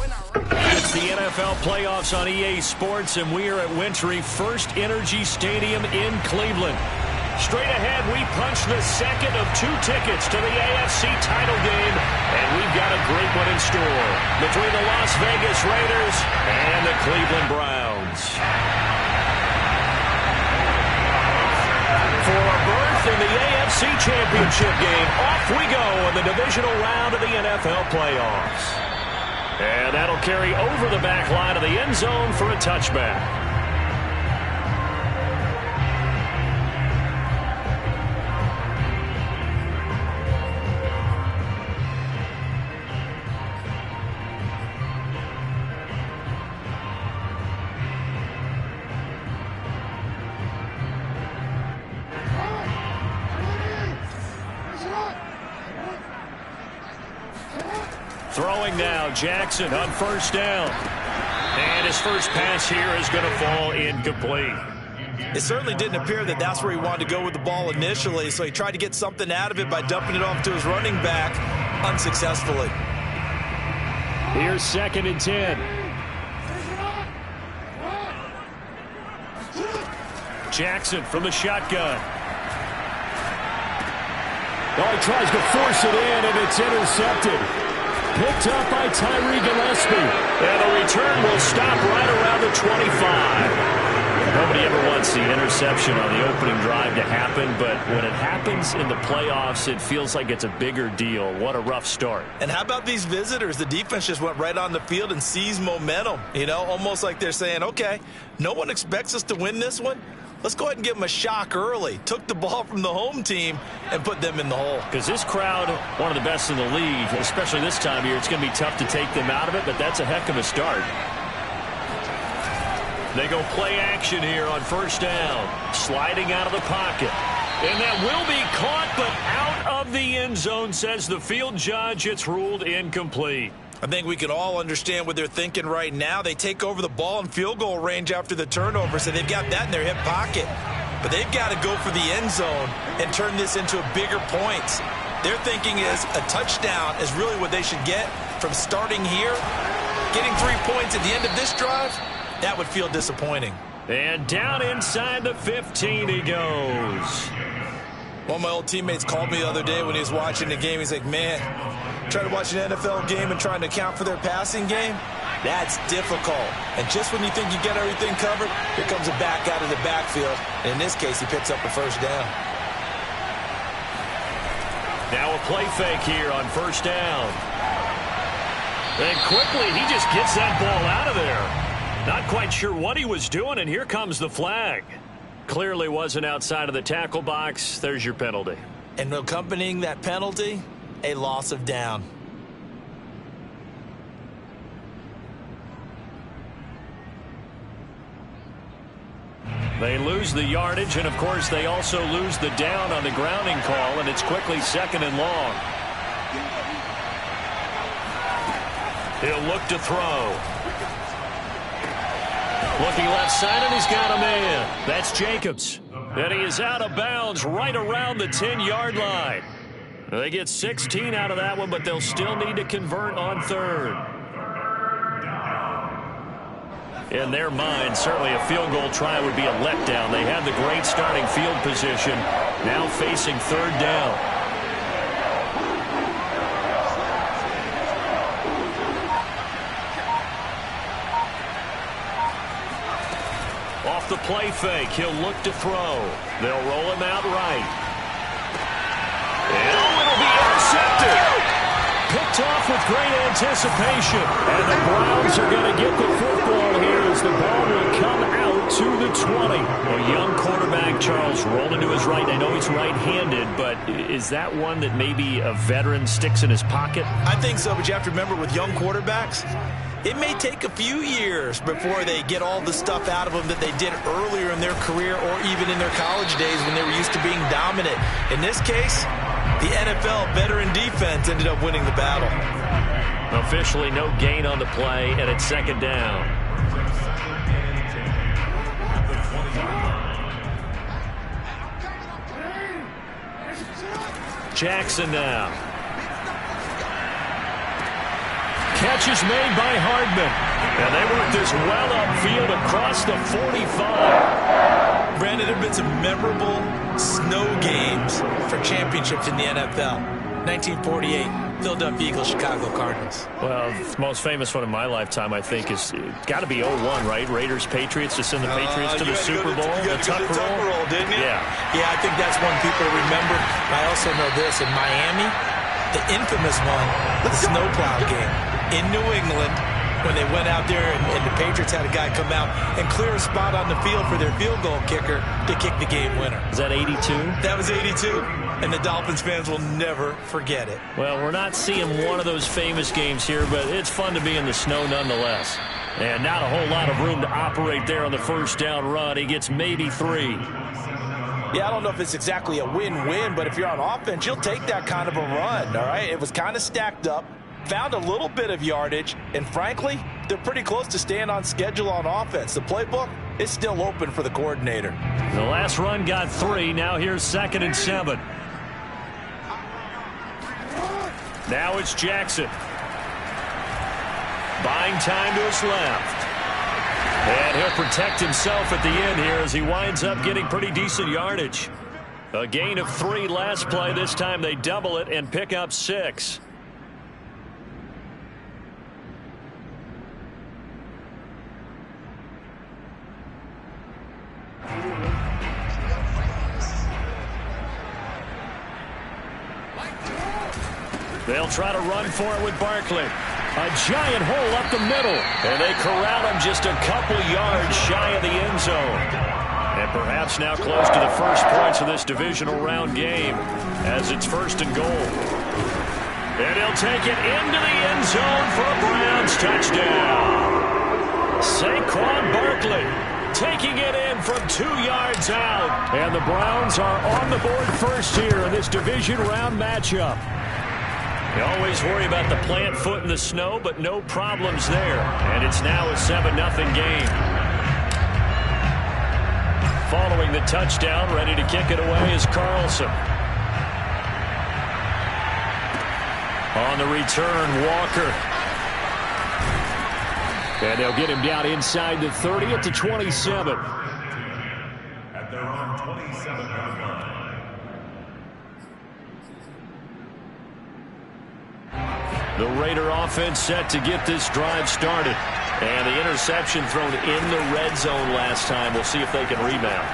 It's the NFL playoffs on EA Sports, and we are at Wintry First Energy Stadium in Cleveland. Straight ahead, we punch the second of 2 tickets to the AFC title game, and we've got a great one in store between the Las Vegas Raiders and the Cleveland Browns. For a berth in the AFC Championship game, off we go in the divisional round of the NFL playoffs. And that'll carry over the back line of the end zone for a touchback. Throwing now, Jackson on first down. And his first pass here is going to fall incomplete. It certainly didn't appear that that's where he wanted to go with the ball initially, so he tried to get something out of it by dumping it off to his running back unsuccessfully. Here's 2nd and 10. Jackson from the shotgun. Oh, he tries to force it in, and it's intercepted. Picked up by Tyree Gillespie. And the return will stop right around the 25. Nobody ever wants the interception on the opening drive to happen, but when it happens in the playoffs, it feels like it's a bigger deal. What a rough start. And how about these visitors? The defense just went right on the field and seized momentum. You know, almost like they're saying, okay, no one expects us to win this one. Let's go ahead and give them a shock early. Took the ball from the home team and put them in the hole. Because this crowd, one of the best in the league, especially this time of year, it's going to be tough to take them out of it, but that's a heck of a start. They go play action here on first down. Sliding out of the pocket. And that will be caught, but out of the end zone, says the field judge. It's ruled incomplete. I think we can all understand what they're thinking right now. They take over the ball in field goal range after the turnover, so they've got that in their hip pocket. But they've got to go for the end zone and turn this into bigger points. Their thinking is a touchdown is really what they should get from starting here. Getting 3 points at the end of this drive, that would feel disappointing. And down inside the 15 he goes. One of my old teammates called me the other day when he was watching the game. He's like, man, trying to watch an NFL game and trying to account for their passing game, that's difficult. And just when you think you get everything covered, here comes a back out of the backfield. And in this case, he picks up a first down. Now a play fake here on first down. And quickly, he just gets that ball out of there. Not quite sure what he was doing, and here comes the flag. Clearly wasn't outside of the tackle box. There's your penalty. And accompanying that penalty, a loss of down. They lose the yardage, and of course they also lose the down on the grounding call, and it's quickly 2nd and long. He'll look to throw. Looking left side, and he's got a man. That's Jacobs. And he is out of bounds right around the 10-yard line. They get 16 out of that one, but they'll still need to convert on 3rd. In their mind, certainly a field goal try would be a letdown. They had the great starting field position, now facing 3rd down. Off the play fake, he'll look to throw. They'll roll him out right. And it'll be intercepted. Picked off with great anticipation. And the Browns are going to get the football here as the ball will come out to the 20. A young quarterback, Charles, rolling to his right. I know he's right-handed, but is that one that maybe a veteran sticks in his pocket? I think so, but you have to remember with young quarterbacks, it may take a few years before they get all the stuff out of them that they did earlier in their career or even in their college days when they were used to being dominant. In this case, the NFL veteran defense ended up winning the battle. Officially no gain on the play, and it's 2nd down. Jackson now. catch is made by Hardman. And they work this well upfield across the 45. Brandon, there have been some memorable snow games for championships in the NFL. 1948, Philadelphia Eagles, Chicago Cardinals. Well, the most famous one in my lifetime, I think, is got to be 01, right? Raiders, Patriots, to send the Patriots to the Super Bowl. You got to the Tuck roll, didn't you? Yeah. Yeah, I think that's one people remember. I also know this. In Miami, the infamous one, the snowplow game in New England, when they went out there and the Patriots had a guy come out and clear a spot on the field for their field goal kicker to kick the game winner. Is that 82? That was 82, and the Dolphins fans will never forget it. Well, we're not seeing one of those famous games here, but it's fun to be in the snow nonetheless. And not a whole lot of room to operate there on the first down run. He gets maybe 3. Yeah, I don't know if it's exactly a win-win, but if you're on offense, you'll take that kind of a run, all right? It was kind of stacked up. Found a little bit of yardage, and frankly, they're pretty close to staying on schedule on offense. The playbook is still open for the coordinator. The last run got 3. Now here's 2nd and 7. Now it's Jackson. Buying time to his left. And he'll protect himself at the end here as he winds up getting pretty decent yardage. A gain of 3 last play. This time they double it and pick up 6. They'll try to run for it with Barkley. A giant hole up the middle. And they corral him just a couple yards shy of the end zone. And perhaps now close to the first points of this divisional round game as it's 1st and goal. And he'll take it into the end zone for a Browns touchdown. Saquon Barkley taking it in from 2 yards out. And the Browns are on the board first here in this division round matchup. You always worry about the plant foot in the snow, but no problems there. And it's now a 7-0 game. Following the touchdown, ready to kick it away is Carlson. On the return, Walker. And they'll get him down inside the 30 at the 27. At their own 27-yard line. The Raider offense set to get this drive started. And the interception thrown in the red zone last time. We'll see if they can rebound.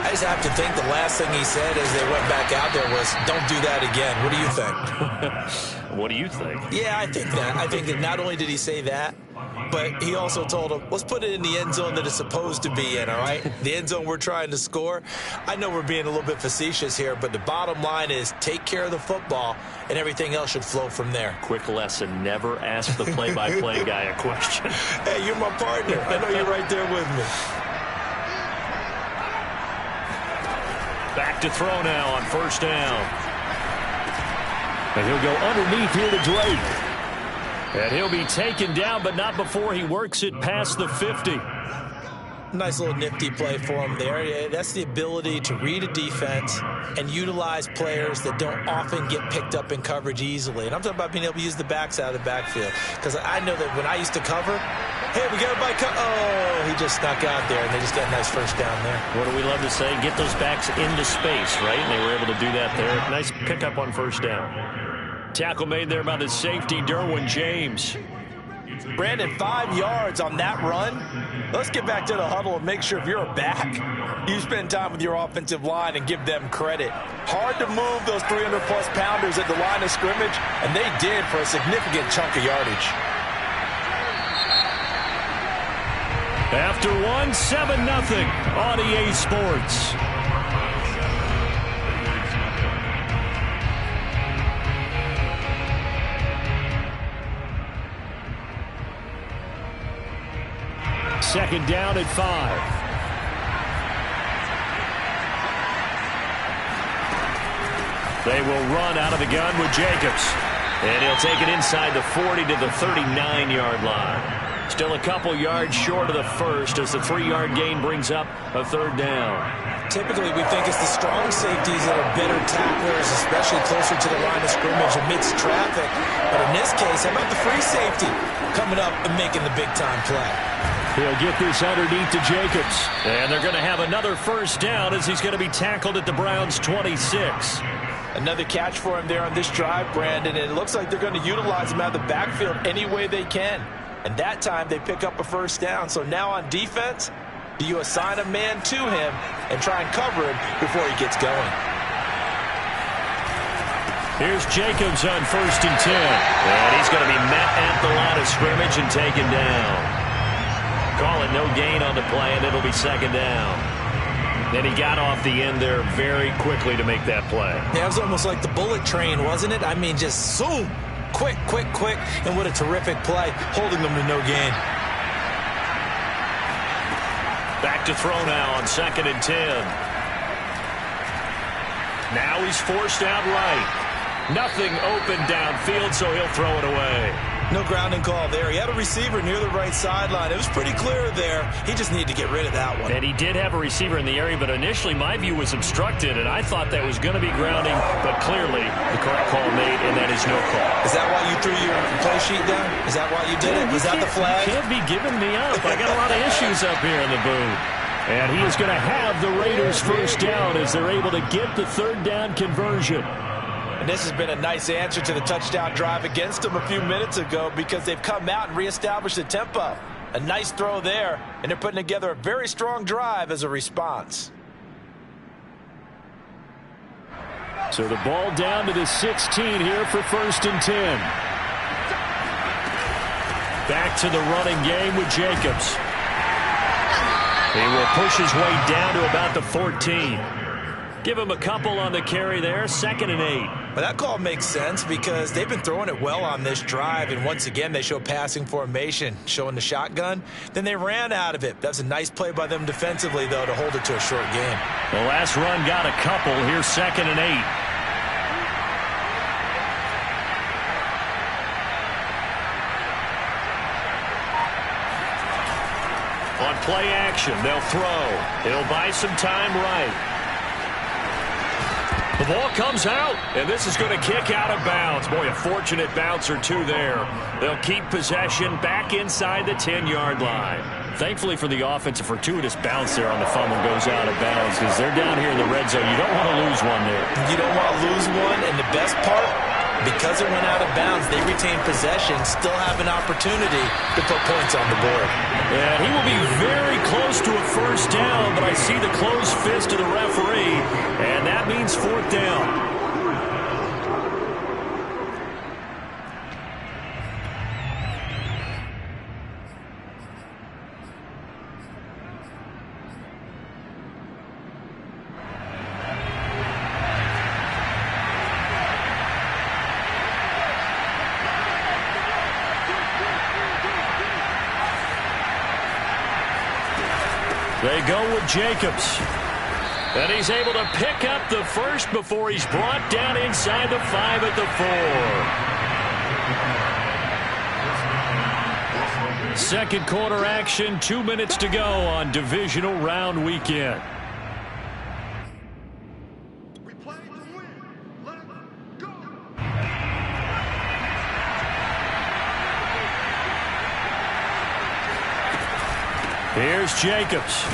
I just have to think the last thing he said as they went back out there was, don't do that again. What do you think? What do you think? Yeah, I think that. I think that not only did he say that, but he also told him, let's put it in the end zone that it's supposed to be in, all right? The end zone we're trying to score. I know we're being a little bit facetious here, but the bottom line is take care of the football, and everything else should flow from there. Quick lesson, never ask the play-by-play guy a question. Hey, you're my partner. I know you're right there with me. Back to throw now on 1st down. And he'll go underneath here to Drake. And he'll be taken down, but not before he works it past the 50. Nice little nifty play for him there. That's the ability to read a defense and utilize players that don't often get picked up in coverage easily. And I'm talking about being able to use the backs out of the backfield. Because I know that when I used to cover, hey, we got a bike. Oh, he just snuck out there, and they just got a nice first down there. What do we love to say? Get those backs into space, right? And they were able to do that there. Nice pickup on 1st down. Tackle made there by the safety, Derwin James. Brandon, 5 yards on that run. Let's get back to the huddle and make sure if you're a back, you spend time with your offensive line and give them credit. Hard to move those 300-plus pounders at the line of scrimmage, and they did for a significant chunk of yardage. After 7-0 on EA Sports. Second down at 5. They will run out of the gun with Jacobs. And he'll take it inside the 40 to the 39-yard line. Still a couple yards short of the first as the 3-yard gain brings up a 3rd down. Typically, we think it's the strong safeties that are better tacklers, especially closer to the line of scrimmage amidst traffic. But in this case, how about the free safety coming up and making the big-time play? He'll get this underneath to Jacobs. And they're going to have another 1st down as he's going to be tackled at the Browns' 26. Another catch for him there on this drive, Brandon, and it looks like they're going to utilize him out of the backfield any way they can. And that time they pick up a 1st down. So now on defense, do you assign a man to him and try and cover him before he gets going? Here's Jacobs on 1st and 10. And he's going to be met at the line of scrimmage and taken down. Call it no gain on the play, and it'll be 2nd down. Then he got off the end there very quickly to make that play. Yeah, it was almost like the bullet train, wasn't it? I mean, just zoom. Quick, quick, quick. And what a terrific play, holding them to no gain. Back to throw now on 2nd and 10. Now he's forced out right. Nothing open downfield, so he'll throw it away. No grounding call there. He had a receiver near the right sideline. It was pretty clear there. He just needed to get rid of that one. And he did have a receiver in the area, but initially my view was obstructed, and I thought that was going to be grounding, but clearly the correct call made, and that is no call. Is that why you threw your play sheet down? Is that why you did it? Was that the flag? You can't be giving me up. I got a lot of issues up here in the booth. And he is going to have the Raiders 1st down as they're able to get the 3rd down conversion. And this has been a nice answer to the touchdown drive against them a few minutes ago because they've come out and reestablished the tempo. A nice throw there, and they're putting together a very strong drive as a response. So the ball down to the 16 here for 1st and 10. Back to the running game with Jacobs. He will push his way down to about the 14. Give him a couple on the carry there, 2nd and 8. Well, that call makes sense because they've been throwing it well on this drive, and once again they show passing formation, showing the shotgun. Then they ran out of it. That's a nice play by them defensively, though, to hold it to a short game. The last run got a couple. Here's 2nd and 8. On play action, they'll throw. He'll buy some time right. The ball comes out, and this is going to kick out of bounds. Boy, a fortunate bounce or two there. They'll keep possession back inside the 10-yard line. Thankfully for the offense, a fortuitous bounce there on the fumble goes out of bounds because they're down here in the red zone. You don't want to lose one there. You don't want to lose one, and the best part, because it went out of bounds, they retain possession, still have an opportunity to put points on the board. Yeah, he will be very close to a 1st down, but I see the closed fist of the referee, and that means 4th down. They go with Jacobs. And he's able to pick up the 1st before he's brought down inside the 5 at the 4. Second quarter action, 2 minutes to go on divisional round weekend. We play to win. Let's go. Here's Jacobs.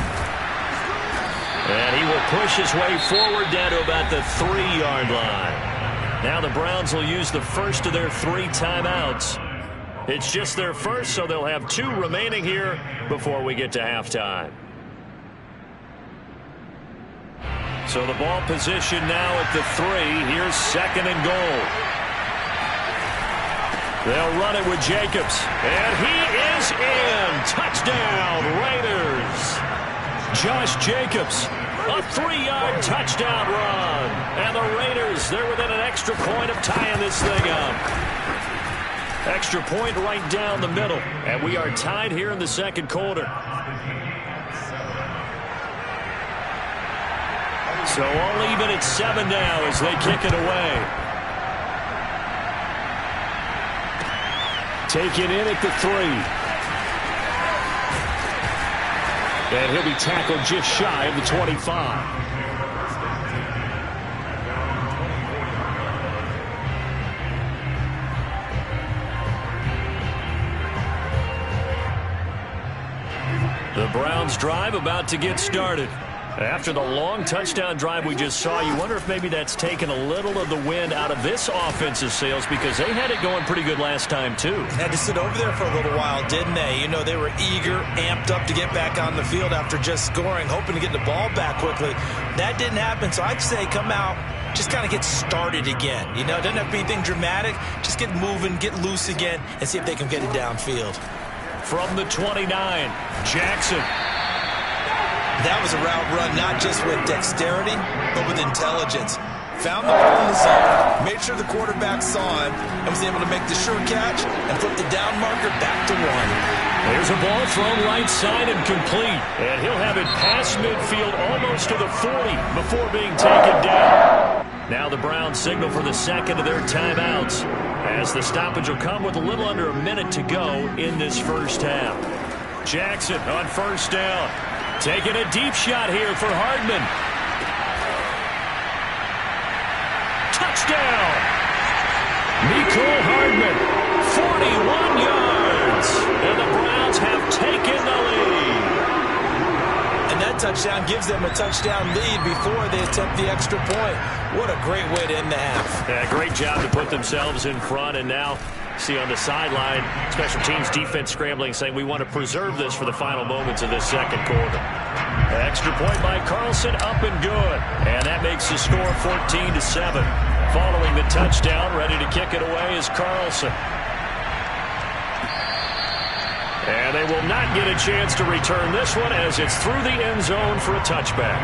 And he will push his way forward down to about the 3-yard line. Now the Browns will use the first of their 3 timeouts. It's just their first, so they'll have 2 remaining here before we get to halftime. So the ball position now at the 3. Here's 2nd and goal. They'll run it with Jacobs. And he is in. Touchdown, Raiders. Josh Jacobs, a 3-yard touchdown run. And the Raiders, they're within an extra point of tying this thing up. Extra point right down the middle. And we are tied here in the second quarter. So all even at 7 now as they kick it away. Taken in at the 3. And he'll be tackled just shy of the 25. The Browns drive about to get started. After the long touchdown drive we just saw, you wonder if maybe that's taken a little of the wind out of this offensive sails, because they had it going pretty good last time too. Had to sit over there for a little while, didn't they? You know, they were eager, amped up to get back on the field after just scoring, hoping to get the ball back quickly. That didn't happen, so I'd say come out, just kind of get started again. You know, it doesn't have to be anything dramatic. Just get moving, get loose again, and see if they can get it downfield. From the 29, Jackson. That was a route run, not just with dexterity, but with intelligence. Found the ball in the zone, made sure the quarterback saw him, and was able to make the sure catch and flip the down marker back to 1. There's a ball thrown right side and complete. And he'll have it past midfield almost to the 40 before being taken down. Now the Browns signal for the second of their timeouts, as the stoppage will come with a little under a minute to go in this first half. Jackson on first down. Taking a deep shot here for Hardman. Touchdown! Mecole Hardman, 41 yards. And the Browns have taken the lead. And that touchdown gives them a touchdown lead before they attempt the extra point. What a great way to end the half. Yeah, great job to put themselves in front, and now see on the sideline, special teams defense scrambling, saying we want to preserve this for the final moments of this second quarter. Extra point by Carlson, up and good. And that makes the score 14-7. Following the touchdown, ready to kick it away is Carlson. And they will not get a chance to return this one, as it's through the end zone for a touchback.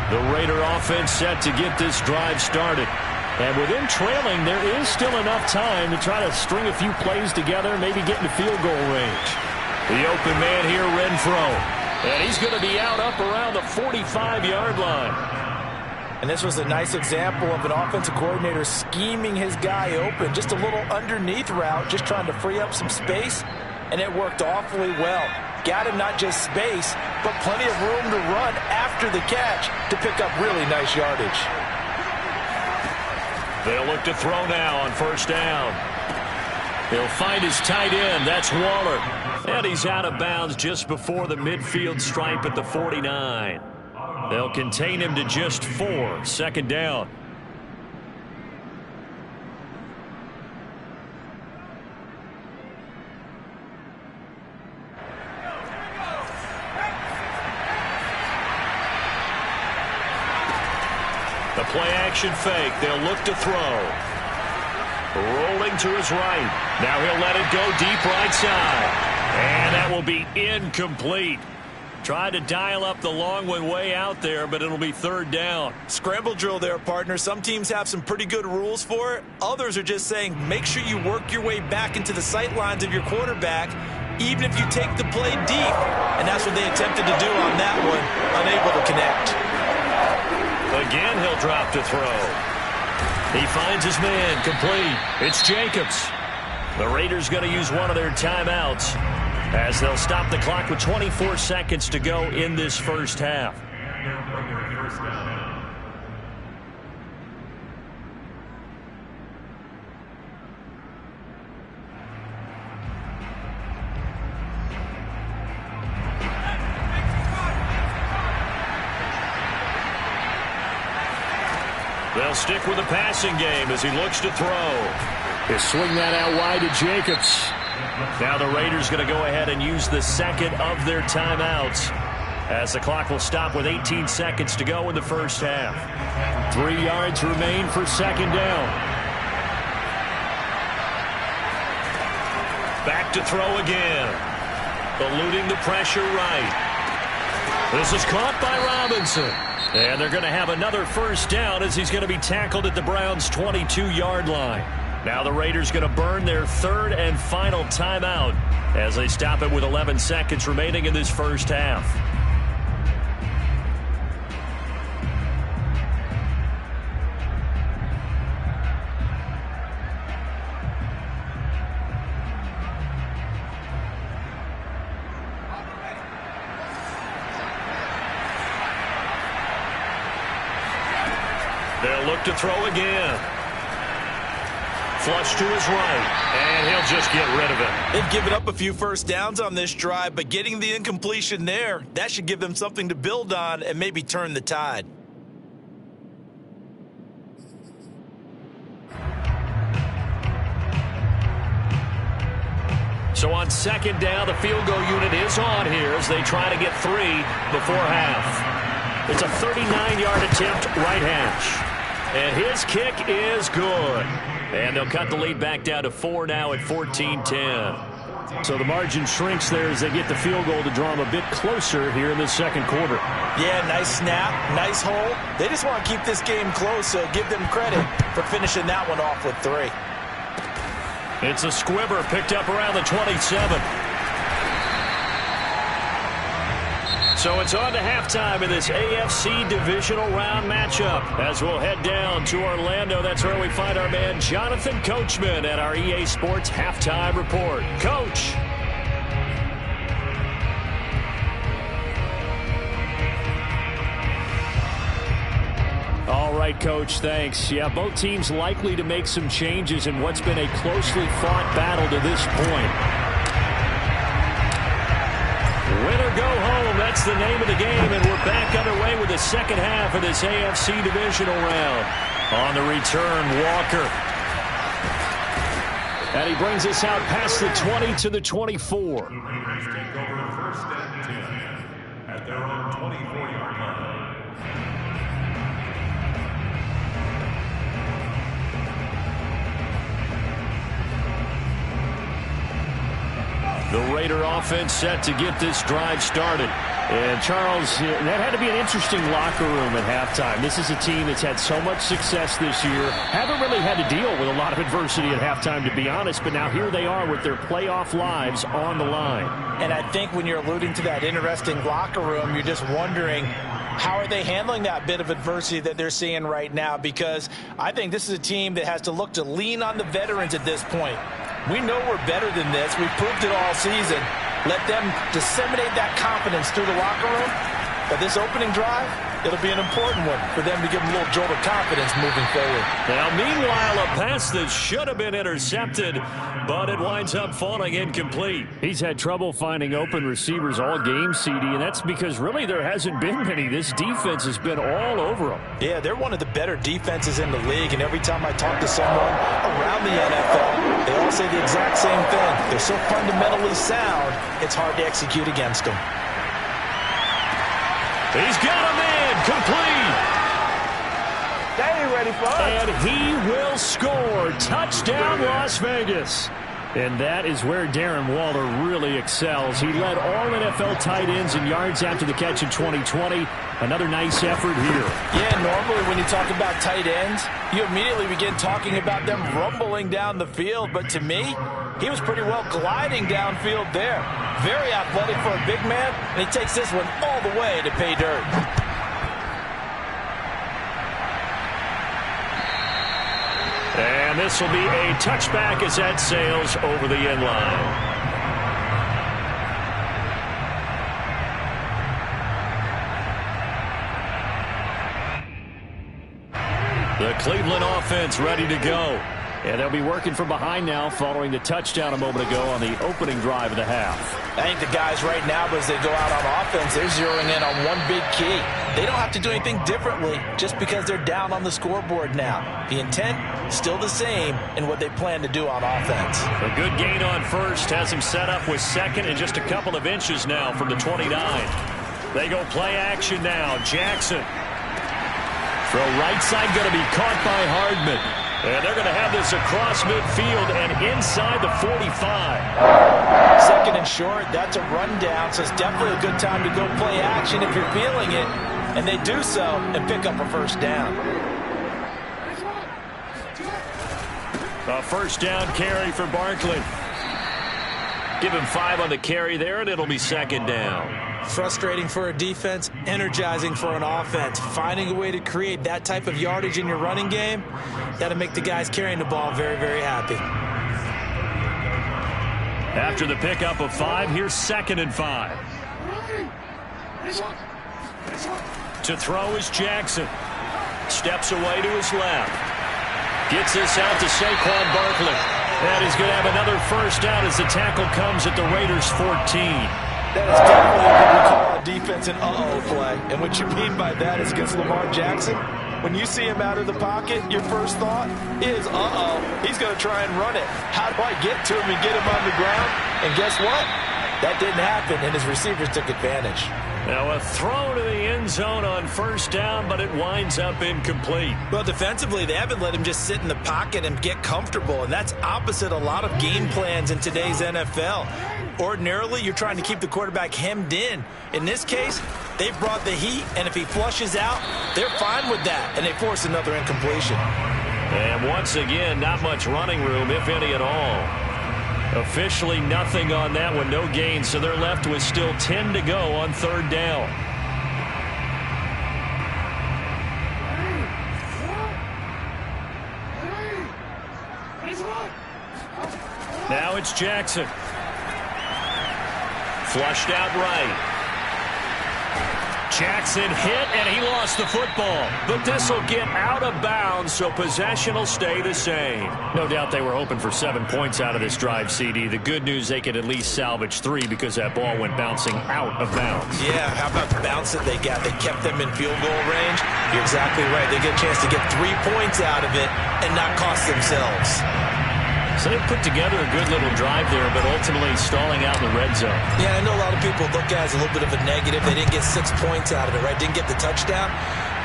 The Raider offense set to get this drive started. And with them trailing, there is still enough time to try to string a few plays together, maybe get into field goal range. The open man here, Renfro. And he's going to be out up around the 45-yard line. And this was a nice example of an offensive coordinator scheming his guy open. Just a little underneath route, just trying to free up some space. And it worked awfully well. Got him not just space, but plenty of room to run after the catch to pick up really nice yardage. They'll look to throw now on first down. He'll find his tight end. That's Waller. And he's out of bounds just before the midfield stripe at the 49. They'll contain him to just 4. Second down. The play-action fake. They'll look to throw. Rolling to his right. Now he'll let it go deep right side. And that will be incomplete. Tried to dial up the long one way out there, but it'll be third down. Scramble drill there, partner. Some teams have some pretty good rules for it. Others are just saying make sure you work your way back into the sight lines of your quarterback, even if you take the play deep. And that's what they attempted to do on that one, unable to connect. Again, he'll drop to throw. He finds his man, complete. It's Jacobs. The Raiders going to use one of their timeouts, as they'll stop the clock with 24 seconds to go in this first half. They'll stick with the passing game as he looks to throw. He'll swing that out wide to Jacobs. Now the Raiders going to go ahead and use the second of their timeouts, as the clock will stop with 18 seconds to go in the first half. 3 yards remain for second down. Back to throw again. Eluding the pressure right. This is caught by Robinson. And they're going to have another first down, as he's going to be tackled at the Browns' 22-yard line. Now the Raiders going to burn their third and final timeout, as they stop it with 11 seconds remaining in this first half. They'll look to throw again. Flush to his right, and he'll just get rid of it. They've given up a few first downs on this drive, but getting the incompletion there, that should give them something to build on and maybe turn the tide. So on second down, the field goal unit is on here as they try to get 3 before half. It's a 39-yard attempt, right hash. And his kick is good. And they'll cut the lead back down to 4 now at 14-10. So the margin shrinks there as they get the field goal to draw them a bit closer here in the second quarter. Yeah, nice snap, nice hole. They just want to keep this game close, so give them credit for finishing that one off with 3. It's a squibber picked up around the 27. So it's on to halftime in this AFC divisional round matchup. As we'll head down to Orlando, that's where we find our man Jonathan Coachman at our EA Sports Halftime Report. Coach. All right, Coach, thanks. Yeah, both teams likely to make some changes in what's been a closely fought battle to this point. Win or go home, that's the name of the game, and we're back underway with the second half of this AFC divisional round. On the return, Walker. And he brings us out past the 20 to the 24. Take over first and 10 at their own 24-yard line. The Raider offense set to get this drive started. And, Charles, that had to be an interesting locker room at halftime. This is a team that's had so much success this year. Haven't really had to deal with a lot of adversity at halftime, to be honest. But now here they are with their playoff lives on the line. And I think when you're alluding to that interesting locker room, you're just wondering, how are they handling that bit of adversity that they're seeing right now? Because I think this is a team that has to look to lean on the veterans at this point. We know we're better than this. We've proved it all season. Let them disseminate that confidence through the locker room. But this opening drive, it'll be an important one for them to give them a little jolt of confidence moving forward. Now, meanwhile, a pass that should have been intercepted, but it winds up falling incomplete. He's had trouble finding open receivers all game, CD, and that's because really there hasn't been many. This defense has been all over them. Yeah, they're one of the better defenses in the league, and every time I talk to someone around the NFL, they all say the exact same thing. They're so fundamentally sound, it's hard to execute against them. He's got a man complete. They ain't ready for us. And he will score. Touchdown, Las Vegas. And that is where Darren Waller really excels. He led all NFL tight ends in yards after the catch in 2020. Another nice effort here. Yeah, normally when you talk about tight ends, you immediately begin talking about them rumbling down the field. But to me, he was pretty well gliding downfield there. Very athletic for a big man, and he takes this one all the way to pay dirt. And this will be a touchback as that sails over the end line. The Cleveland offense ready to go. And they'll be working from behind now following the touchdown a moment ago on the opening drive of the half. I think the guys right now, as they go out on offense, they're zeroing in on one big key. They don't have to do anything differently just because they're down on the scoreboard now. The intent, still the same in what they plan to do on offense. A good gain on first has him set up with second and just a couple of inches now from the 29. They go play action now. Jackson. Throw right side going to be caught by Hardman. And they're going to have this across midfield and inside the 45. Second and short, that's a rundown, so it's definitely a good time to go play action if you're feeling it. And they do so and pick up a first down. A first down carry for Barkley. Give him 5 on the carry there, and it'll be second down. Frustrating for a defense, energizing for an offense. Finding a way to create that type of yardage in your running game, that'll make the guys carrying the ball very, very happy. After the pickup of 5, here's second and 5. To throw is Jackson. steps away to his left. Gets this out to Saquon Barkley. And he's going to have another first down as the tackle comes at the Raiders' 14. That is definitely what we call a defense an uh-oh play. And what you mean by that is against Lamar Jackson, when you see him out of the pocket, your first thought is, uh-oh, he's going to try and run it. How do I get to him and get him on the ground? And guess what? That didn't happen, and his receivers took advantage. Now a throw to the end zone on first down, but it winds up incomplete. Well, defensively, they haven't let him just sit in the pocket and get comfortable, and that's opposite a lot of game plans in today's NFL. Ordinarily, you're trying to keep the quarterback hemmed in. In this case, they've brought the heat, and if he flushes out, they're fine with that, and they force another incompletion. And once again, not much running room, if any at all. Officially nothing on that one, no gain, so they're left with still 10 to go on third down. Now it's Jackson. Flushed out right. Jackson hit, and he lost the football. But this will get out of bounds, so possession will stay the same. No doubt they were hoping for 7 points out of this drive, CD. The good news, they could at least salvage 3 because that ball went bouncing out of bounds. Yeah, how about the bounce that they got? They kept them in field goal range. You're exactly right. They get a chance to get 3 points out of it and not cost themselves. So they put together a good little drive there, but ultimately stalling out in the red zone. Yeah, I know a lot of people look at it as a little bit of a negative. They didn't get 6 points out of it, right? Didn't get the touchdown.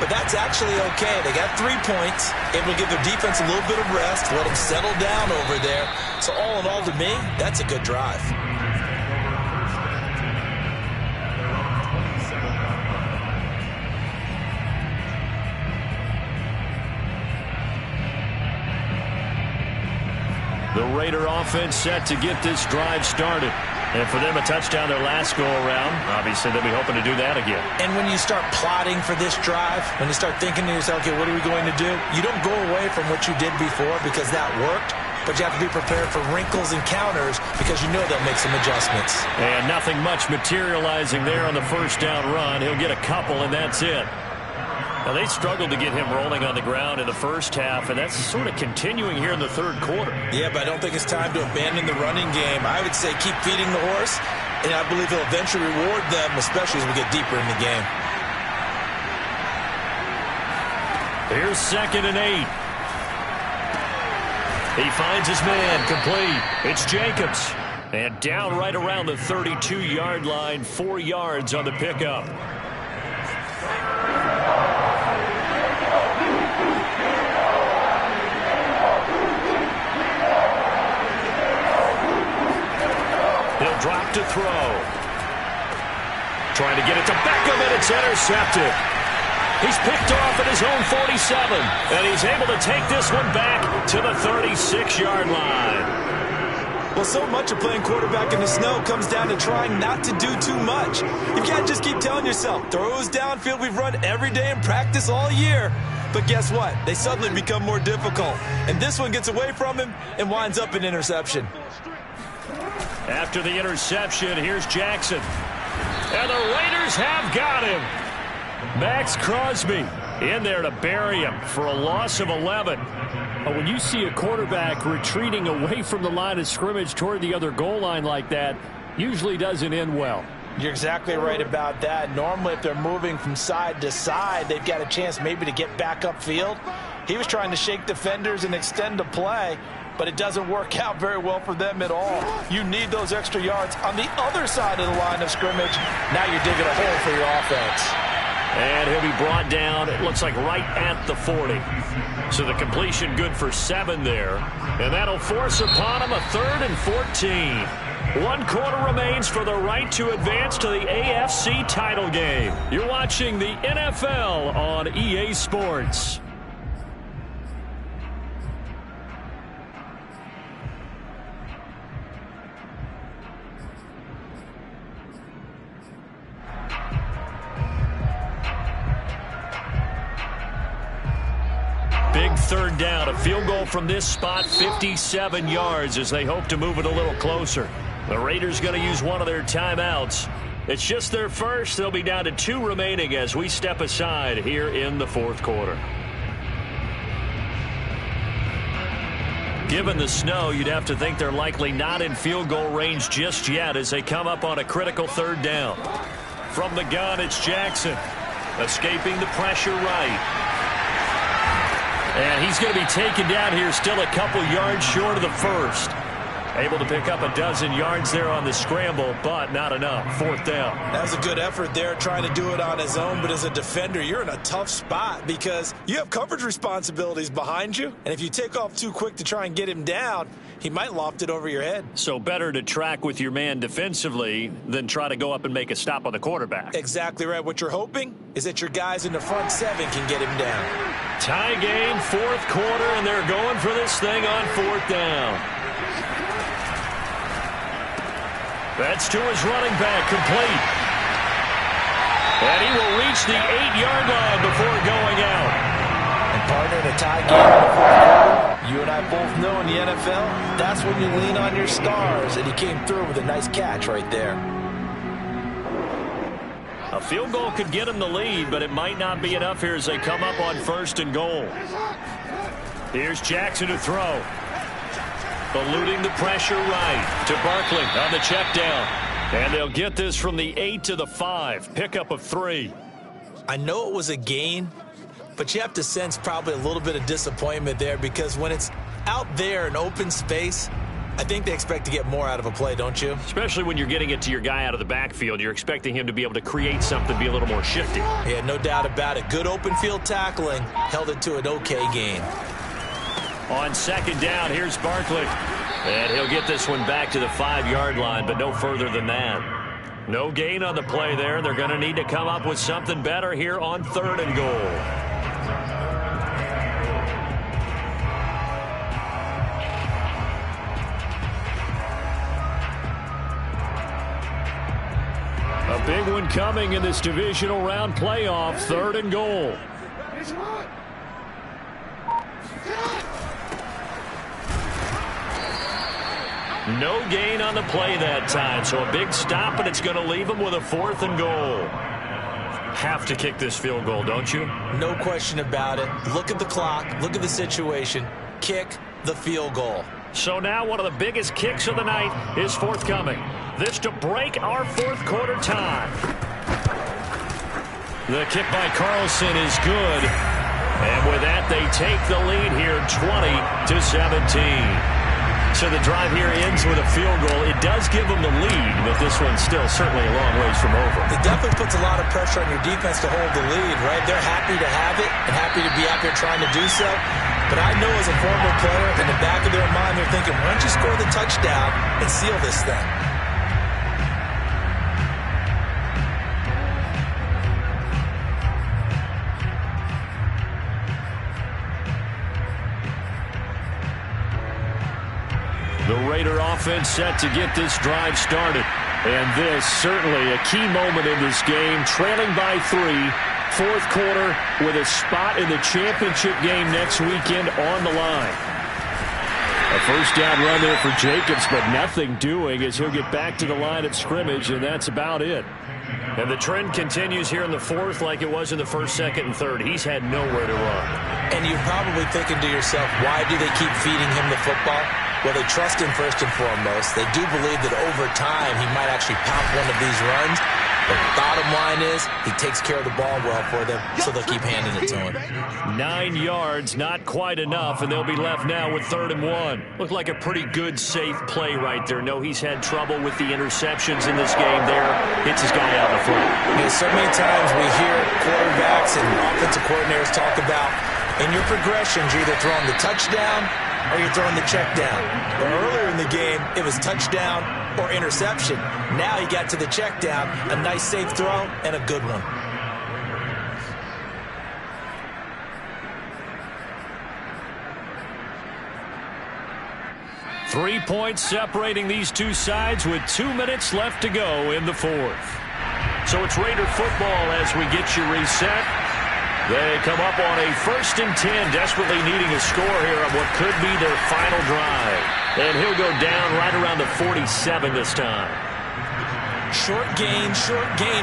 But that's actually okay. They got 3 points. Able to give their defense a little bit of rest, let them settle down over there. So all in all, to me, that's a good drive. The Raider offense set to get this drive started. And for them, a touchdown their last go-around. Obviously, they'll be hoping to do that again. And when you start plotting for this drive, when you start thinking to yourself, okay, what are we going to do? You don't go away from what you did before because that worked. But you have to be prepared for wrinkles and counters because you know they'll make some adjustments. And nothing much materializing there on the first down run. He'll get a couple, and that's it. Now, they struggled to get him rolling on the ground in the first half, and that's sort of continuing here in the third quarter. Yeah, but I don't think it's time to abandon the running game. I would say keep feeding the horse, and I believe he'll eventually reward them, especially as we get deeper in the game. Here's 2nd and 8. He finds his man, complete. It's Jacobs. And down right around the 32-yard line, 4 yards on the pickup. He'll drop to throw. Trying to get it to Beckham, and it's intercepted. He's picked off at his own 47, and he's able to take this one back to the 36-yard line. Well, so much of playing quarterback in the snow comes down to trying not to do too much. You can't just keep telling yourself, throws downfield we've run every day in practice all year. But guess what? They suddenly become more difficult. And this one gets away from him and winds up an interception. After the interception, here's Jackson. And the Raiders have got him. Max Crosby in there to bury him for a loss of 11. But when you see a quarterback retreating away from the line of scrimmage toward the other goal line like that, usually doesn't end well. You're exactly right about that. Normally, if they're moving from side to side, they've got a chance maybe to get back upfield. He was trying to shake defenders and extend the play, but it doesn't work out very well for them at all. You need those extra yards on the other side of the line of scrimmage. Now you're digging a hole for your offense. And he'll be brought down, it looks like right at the 40. So the completion good for 7 there. And that'll force upon him a 3rd and 14. 1 quarter remains for the right to advance to the AFC title game. You're watching the NFL on EA Sports. Big 3rd down, a field goal from this spot, 57 yards as they hope to move it a little closer. The Raiders going to use one of their timeouts. It's just their first. They'll be down to 2 remaining as we step aside here in the 4th quarter. Given the snow, you'd have to think they're likely not in field goal range just yet as they come up on a critical third down. From the gun, it's Jackson. Escaping the pressure right. And he's going to be taken down here still a couple yards short of the first. Able to pick up a dozen yards there on the scramble, but not enough. Fourth down. That was a good effort there trying to do it on his own, but as a defender, you're in a tough spot because you have coverage responsibilities behind you, and if you take off too quick to try and get him down, he might loft it over your head. So better to track with your man defensively than try to go up and make a stop on the quarterback. Exactly right. What you're hoping is that your guys in the front seven can get him down. Tie game, fourth quarter, and they're going for this thing on fourth down. That's to his running back, complete. And he will reach the 8-yard line before going out. And partner, in a tie game in the fourth quarter, you and I both know in the NFL, that's when you lean on your stars. And he came through with a nice catch right there. A field goal could get him the lead, but it might not be enough here as they come up on first and goal. Here's Jackson to throw. Eluding the pressure right to Barkley on the check down. And they'll get this from the 8 to the 5. Pickup of 3. I know it was a gain, but you have to sense probably a little bit of disappointment there because when it's out there in open space, I think they expect to get more out of a play, don't you? Especially when you're getting it to your guy out of the backfield. You're expecting him to be able to create something, be a little more shifty. Yeah, no doubt about it. Good open field tackling. Held it to an okay gain. On second down, here's Barkley. And he'll get this one back to the 5-yard line, but no further than that. No gain on the play there. They're going to need to come up with something better here on third and goal. A big one coming in this divisional round playoff, third and goal. No gain on the play that time, so a big stop, and it's going to leave them with a fourth and goal. Have to kick this field goal, don't you? No question about it. Look at the clock. Look at the situation. Kick the field goal. So now one of the biggest kicks of the night is forthcoming. This to break our fourth quarter tie. The kick by Carlson is good. And with that, they take the lead here 20-17. So the drive here ends with a field goal. It does give them the lead, but this one's still certainly a long ways from over. It definitely puts a lot of pressure on your defense to hold the lead, right? They're happy to have it and happy to be out there trying to do so. But I know as a former player, in the back of their mind, they're thinking, why don't you score the touchdown and seal this thing? The Raider offense set to get this drive started. And this certainly a key moment in this game, trailing by 3, fourth quarter with a spot in the championship game next weekend on the line. A first down run there for Jacobs, but nothing doing as he'll get back to the line of scrimmage, and that's about it. And the trend continues here in the fourth like it was in the first, second, and third. He's had nowhere to run. And you're probably thinking to yourself, why do they keep feeding him the football? Well, they trust him first and foremost. They do believe that over time he might actually pop one of these runs. But the bottom line is he takes care of the ball well for them, so they'll keep handing it to him. 9 yards, not quite enough, and they'll be left now with 3rd and 1. Looked like a pretty good, safe play right there. No, he's had trouble with the interceptions in this game there. Hits his guy out in the front. Yeah, so many times we hear quarterbacks and offensive coordinators talk about in your progressions, you're either throwing the touchdown or you're throwing the check down. But earlier in the game, it was touchdown or interception. Now he got to the check down, a nice safe throw, and a good one. Three points separating these two sides with 2 minutes left to go in the fourth. So it's Raider football as we get you reset. They come up on a 1st and 10, desperately needing a score here on what could be their final drive. And he'll go down right around the 47 this time. Short gain,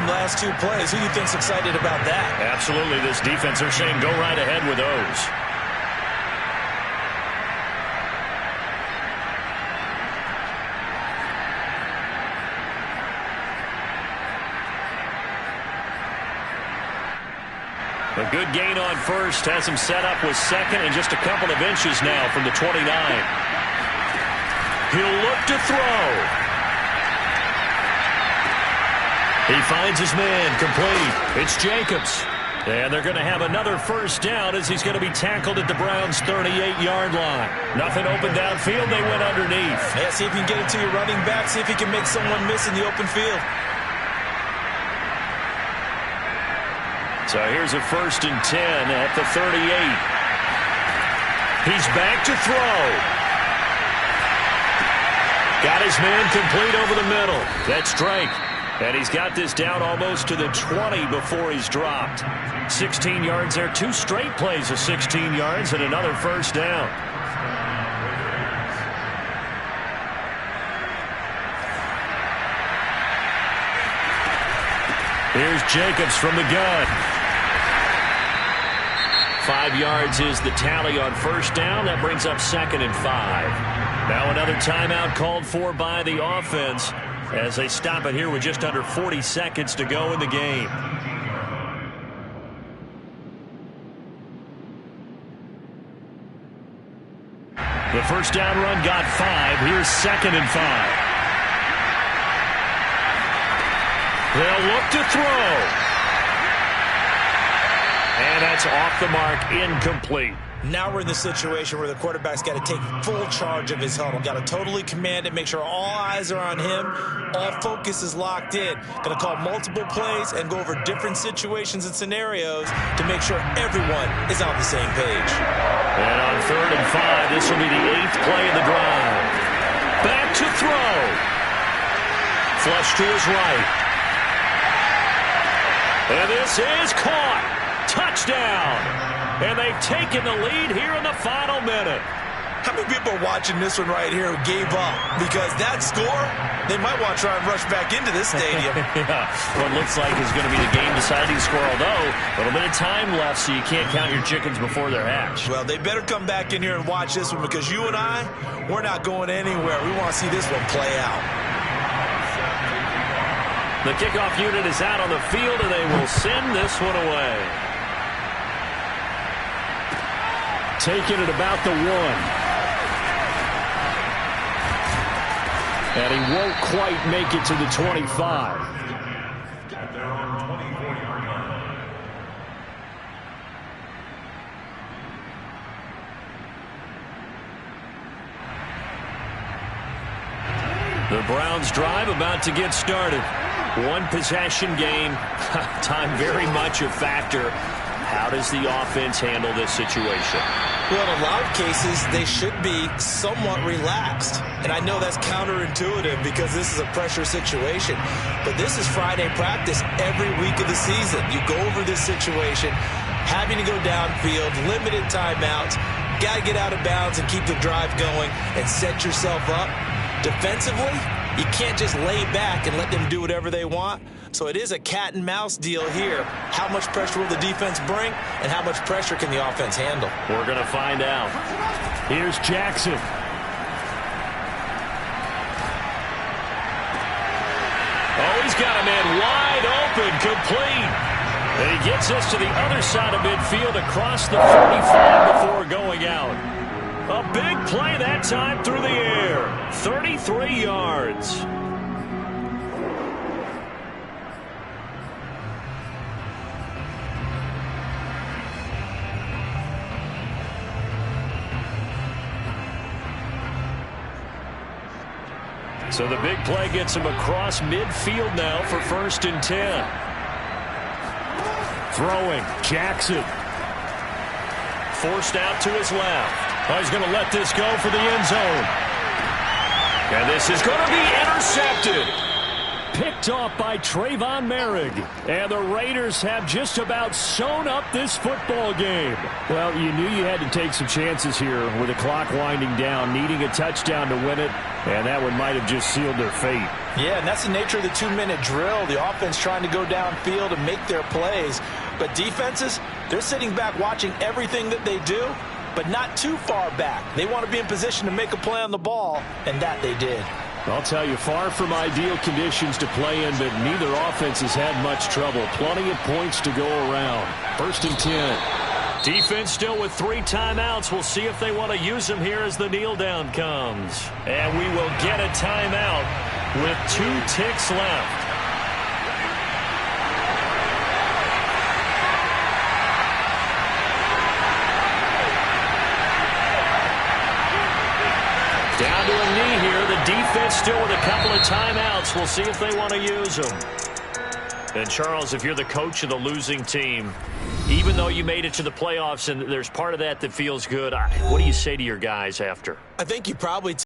last 2 plays. Who do you think's excited about that? Absolutely. This defense, they're saying go right ahead with those. A good gain on first has him set up with second and just a couple of inches now from the 29. He'll look to throw. He finds his man complete. It's Jacobs. And they're going to have another first down as he's going to be tackled at the Browns' 38-yard line. Nothing open downfield. They went underneath. Yeah, see if you can get it to your running back. See if he can make someone miss in the open field. So here's a 1st and 10 at the 38. He's back to throw. Got his man complete over the middle. That's Drake. And he's got this down almost to the 20 before he's dropped. 16 yards there. 2 straight plays of 16 yards and another first down. Here's Jacobs from the gun. 5 yards is the tally on first down. That brings up 2nd and 5. Now another timeout called for by the offense as they stop it here with just under 40 seconds to go in the game. The first down run got 5. Here's 2nd and 5. They'll look to throw. And that's off the mark, incomplete. Now we're in the situation where the quarterback's got to take full charge of his huddle. Got to totally command it, make sure all eyes are on him. All focus is locked in. Going to call multiple plays and go over different situations and scenarios to make sure everyone is on the same page. And on 3rd and 5, this will be the 8th play of the drive. Back to throw. Flush to his right. And this is caught. Touchdown. And they've taken the lead here in the final minute. How many people are watching this one right here who gave up? Because that score, they might want to try and rush back into this stadium. Yeah, what looks like is going to be the game-deciding score, although a little bit of time left, so you can't count your chickens before they're hatched. Well, they better come back in here and watch this one because you and I, we're not going anywhere. We want to see this one play out. The kickoff unit is out on the field, and they will send this one away. Taking it about the 1. And he won't quite make it to the 25. At their own 24-yard line. The Browns drive about to get started. 1 possession game. Time very much a factor. How does the offense handle this situation? Well, in a lot of cases, they should be somewhat relaxed. And I know that's counterintuitive because this is a pressure situation. But this is Friday practice every week of the season. You go over this situation, having to go downfield, limited timeouts, got to get out of bounds and keep the drive going and set yourself up. Defensively, you can't just lay back and let them do whatever they want. So it is a cat and mouse deal here. How much pressure will the defense bring, and how much pressure can the offense handle? We're going to find out. Here's Jackson. Oh, he's got a man wide open, complete. And he gets us to the other side of midfield across the 45 before going out. A big play that time through the air. 33 yards. So the big play gets him across midfield now for 1st and 10. Throwing, Jackson. Forced out to his left. Oh, he's going to let this go for the end zone. And this is going to be intercepted. Picked off by Trayvon Merrick. And the Raiders have just about sewn up this football game. Well, you knew you had to take some chances here with the clock winding down, needing a touchdown to win it. And that one might have just sealed their fate. Yeah, and that's the nature of the 2-minute drill. The offense trying to go downfield and make their plays. But defenses, they're sitting back watching everything that they do, but not too far back. They want to be in position to make a play on the ball, and that they did. I'll tell you, far from ideal conditions to play in, but neither offense has had much trouble. Plenty of points to go around. 1st and 10. Defense still with 3 timeouts. We'll see if they want to use them here as the kneel down comes. And we will get a timeout with 2 ticks left. Down to a knee here. The defense still with a couple of timeouts. We'll see if they want to use them. And, Charles, if you're the coach of the losing team, even though you made it to the playoffs and there's part of that that feels good, what do you say to your guys after? I think you probably